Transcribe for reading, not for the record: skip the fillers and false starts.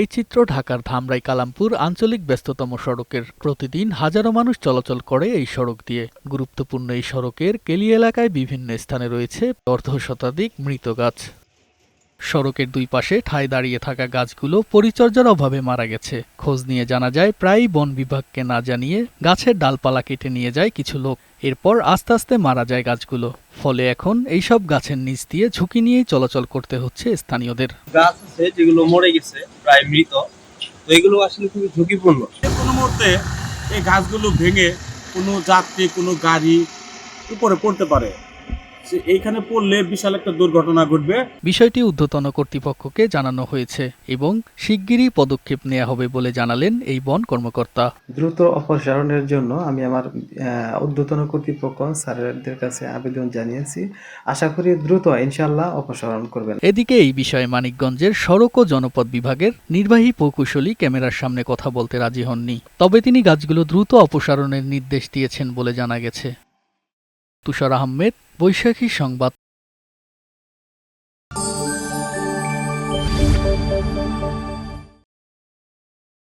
এই চিত্র ঢাকার ধামরাই কালামপুর আঞ্চলিক ব্যস্ততম সড়কের। প্রতিদিন হাজারো মানুষ চলাচল করে এই সড়ক দিয়ে। গুরুত্বপূর্ণ এই সড়কের কেলি এলাকায় বিভিন্ন স্থানে রয়েছে অর্ধশতাধিক মৃত গাছ। সড়কের দুই পাশে ঠায় দাঁড়িয়ে থাকা গাছগুলো পরিচর্যার অভাবে মারা গেছে। খোঁজ নিয়ে জানা যায়, প্রায়ই বন বিভাগকে না জানিয়ে গাছের ডালপালা কেটে নিয়ে যায় কিছু লোক। এরপর আস্তে আস্তে মারা যায় গাছগুলো। ফলে এখন এইসব গাছের নিচ দিয়ে ঝুঁকি নিয়েই চলাচল করতে হচ্ছে স্থানীয়দের। গাছ আছে যেগুলো মরে গেছে, প্রায় মৃত, তো এগুলো আসলে খুবই ঝুঁকিপূর্ণ। কোনো মুহূর্তে এই গাছগুলো ভেঙে কোনো যাত্রী, কোনো গাড়ি উপরে পড়তে পারে। এইখানে পড়লে বিশাল একটা দুর্ঘটনা ঘটবে। বিষয়টি ঊর্ধ্বতন কর্তৃপক্ষকে জানানো হয়েছে এবং শিগগিরই পদক্ষেপ নেওয়া হবে বলে জানালেন এই বন কর্মকর্তা। দ্রুত অপসারণের জন্য আমি আমার ঊর্ধ্বতন কর্তৃপক্ষ স্যারদের কাছে আবেদন জানিয়েছি। আশা করি দ্রুত ইনশাআল্লাহ অপসারণ করবেন। এদিকে এই বিষয়ে মানিকগঞ্জের সড়ক ও জনপদ বিভাগের নির্বাহী প্রকৌশলী ক্যামেরার সামনে কথা বলতে রাজি হননি। তবে তিনি গাছগুলো দ্রুত অপসারণের নির্দেশ দিয়েছেন বলে জানা গেছে। তুষার আহমেদ, বৈশাখী সংবাদ।